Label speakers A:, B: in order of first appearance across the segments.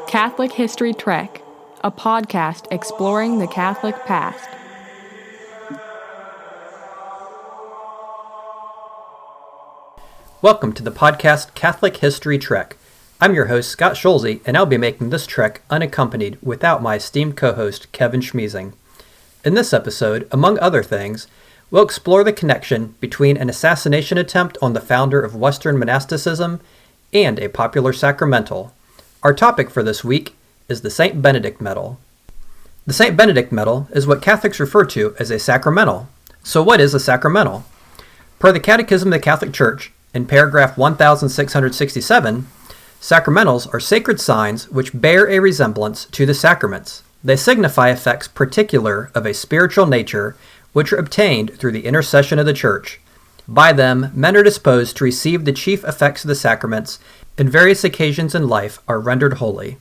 A: Catholic History Trek, a podcast exploring the Catholic past.
B: Welcome to the podcast Catholic History Trek. I'm your host, Scott Schulze, and I'll be making this trek unaccompanied without my esteemed co-host, Kevin Schmeezing. In this episode, among other things, we'll explore the connection between an assassination attempt on the founder of Western monasticism and a popular sacramental. Our topic for this week is the St Benedict Medal. The St Benedict Medal is what Catholics refer to as a sacramental. So what is a sacramental? Per the Catechism of the Catholic Church, in paragraph 1667, sacramentals are sacred signs which bear a resemblance to the sacraments. They signify effects particular of a spiritual nature which are obtained through the intercession of the Church. By them, men are disposed to receive the chief effects of the sacraments, and various occasions in life are rendered holy.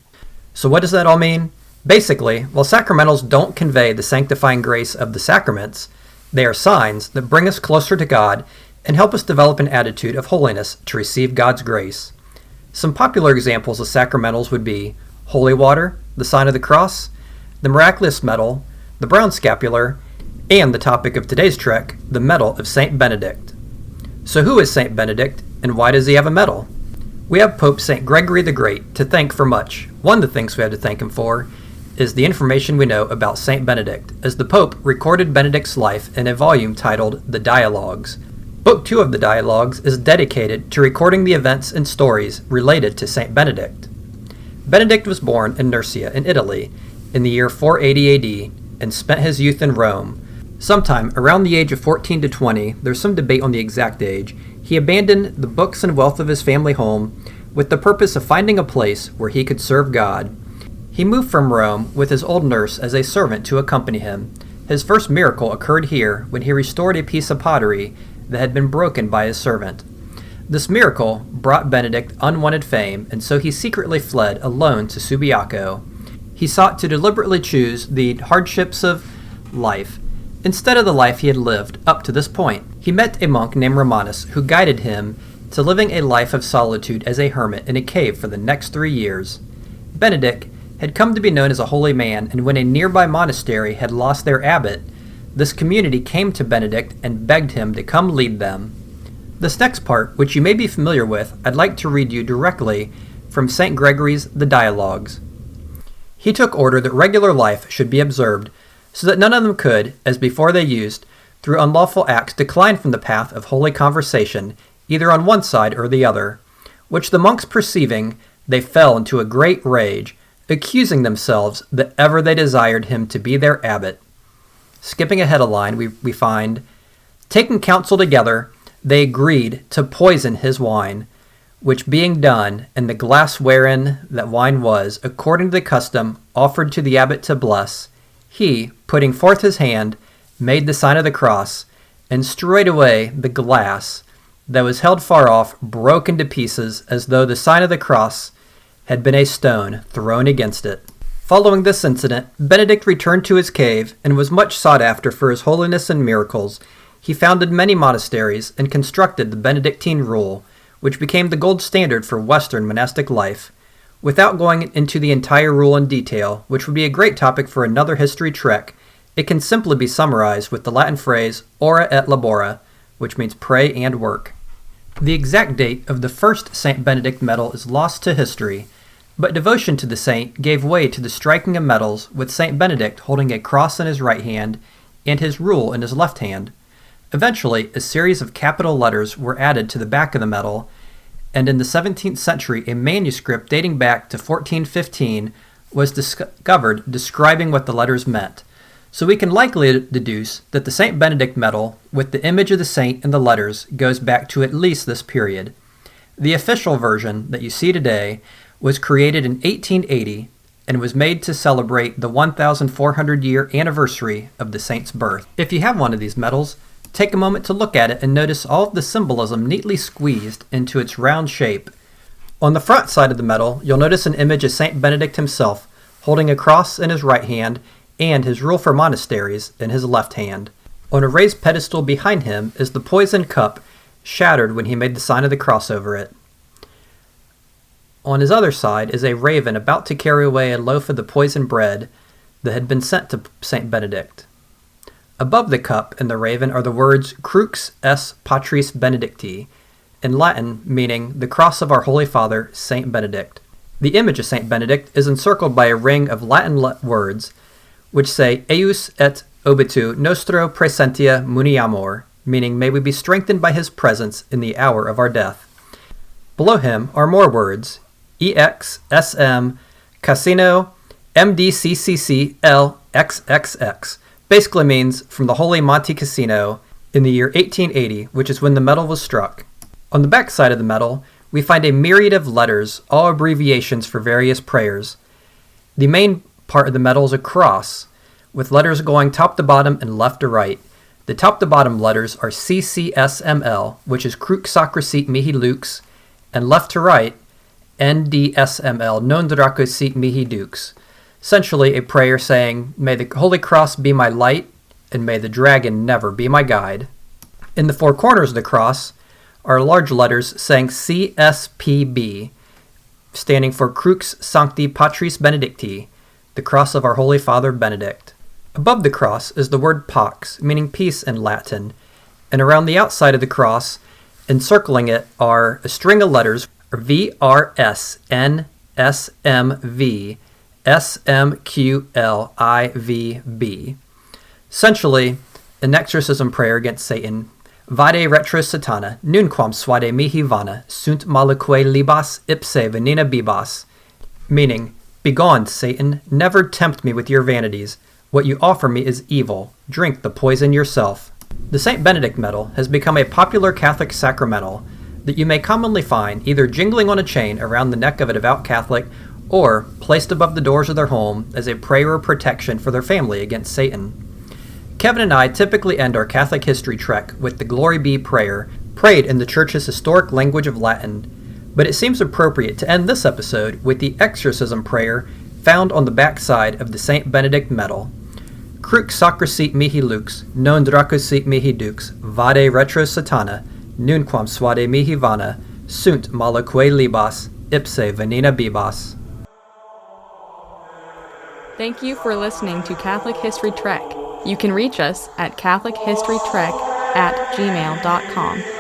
B: So what does that all mean? Basically, while sacramentals don't convey the sanctifying grace of the sacraments, they are signs that bring us closer to God and help us develop an attitude of holiness to receive God's grace. Some popular examples of sacramentals would be holy water, the sign of the cross, the miraculous medal, the brown scapular, and the topic of today's trek, the medal of St Benedict. So who is St Benedict, and why does he have a medal? We have Pope St Gregory the Great to thank for much. One of the things we have to thank him for is the information we know about St Benedict, as the Pope recorded Benedict's life in a volume titled The Dialogues. Book 2 of the Dialogues is dedicated to recording the events and stories related to St Benedict. Benedict was born in Nursia in Italy in the year 480 AD and spent his youth in Rome. Sometime around the age of 14 to 20, there's some debate on the exact age, he abandoned the books and wealth of his family home with the purpose of finding a place where he could serve God. He moved from Rome with his old nurse as a servant to accompany him. His first miracle occurred here when he restored a piece of pottery that had been broken by his servant. This miracle brought Benedict unwanted fame, and so he secretly fled alone to Subiaco. He sought to deliberately choose the hardships of life instead of the life he had lived up to this point. He met a monk named Romanus who guided him to living a life of solitude as a hermit in a cave for the next 3 years. Benedict had come to be known as a holy man, and when a nearby monastery had lost their abbot, this community came to Benedict and begged him to come lead them. This next part, which you may be familiar with, I'd like to read you directly from St. Gregory's The Dialogues. He took order that regular life should be observed, so that none of them could, as before they used, through unlawful acts decline from the path of holy conversation, either on one side or the other, which the monks perceiving, they fell into a great rage, accusing themselves that ever they desired him to be their abbot. Skipping ahead a line, we find, taking counsel together, they agreed to poison his wine, which being done, and the glass wherein that wine was, according to the custom, offered to the abbot to bless, he, putting forth his hand, made the sign of the cross, and straightway the glass that was held far off broke into pieces, as though the sign of the cross had been a stone thrown against it. Following this incident, Benedict returned to his cave and was much sought after for his holiness and miracles. He founded many monasteries and constructed the Benedictine rule, which became the gold standard for Western monastic life. Without going into the entire rule in detail, which would be a great topic for another history trek, it can simply be summarized with the Latin phrase ora et labora, which means pray and work. The exact date of the first St. Benedict medal is lost to history, but devotion to the saint gave way to the striking of medals with St. Benedict holding a cross in his right hand and his rule in his left hand. Eventually, a series of capital letters were added to the back of the medal, and in the 17th century, a manuscript dating back to 1415 was discovered describing what the letters meant. So we can likely deduce that the St. Benedict medal, with the image of the saint in the letters, goes back to at least this period. The official version that you see today was created in 1880 and was made to celebrate the 1,400-year anniversary of the saint's birth. If you have one of these medals, take a moment to look at it and notice all of the symbolism neatly squeezed into its round shape. On the front side of the medal, you'll notice an image of St. Benedict himself, holding a cross in his right hand and his rule for monasteries in his left hand. On a raised pedestal behind him is the poisoned cup, shattered when he made the sign of the cross over it. On his other side is a raven about to carry away a loaf of the poisoned bread that had been sent to St. Benedict. Above the cup and the raven are the words Crux est Patris Benedicti, in Latin meaning the cross of our Holy Father, St. Benedict. The image of St. Benedict is encircled by a ring of Latin words which say Eius et obitu nostro praesentia muniamur, meaning may we be strengthened by his presence in the hour of our death. Below him are more words, ex sm casino mdccc lxxx, basically means from the Holy Monte Cassino in the year 1880, which is when the medal was struck. On the back side of the medal, we find a myriad of letters, all abbreviations for various prayers. The main part of the medal is a cross, with letters going top to bottom and left to right. The top to bottom letters are CCSML, which is Crux Sacra Sit Mihi Lux, and left to right, NDSML, Non Draco Sit Mihi Dux. Essentially a prayer saying, may the Holy Cross be my light, and may the dragon never be my guide. In the four corners of the cross are large letters saying CSPB, standing for Crux Sancti Patris Benedicti, the cross of our Holy Father Benedict. Above the cross is the word pax, meaning peace in Latin, and around the outside of the cross, encircling it, are a string of letters, VRSNSMV, SMQLIVB. Essentially, an exorcism prayer against Satan. Vade retro satana, nunquam suade mihi vana, sunt malaque libas ipse venena bibas. Meaning, begone, Satan, never tempt me with your vanities. What you offer me is evil. Drink the poison yourself. The St. Benedict Medal has become a popular Catholic sacramental that you may commonly find either jingling on a chain around the neck of a devout Catholic or placed above the doors of their home as a prayer or protection for their family against Satan. Kevin and I typically end our Catholic history trek with the Glory Be prayer, prayed in the Church's historic language of Latin, but it seems appropriate to end this episode with the exorcism prayer found on the back side of the St. Benedict Medal. Crux Sacra Sit Mihi Lux, Non Draco Sit Mihi Dux, Vade retro satana, nunquam suade mihi vana, sunt malaque libas, ipse venena bibas.
A: Thank you for listening to Catholic History Trek. You can reach us at catholichistorytrek@gmail.com.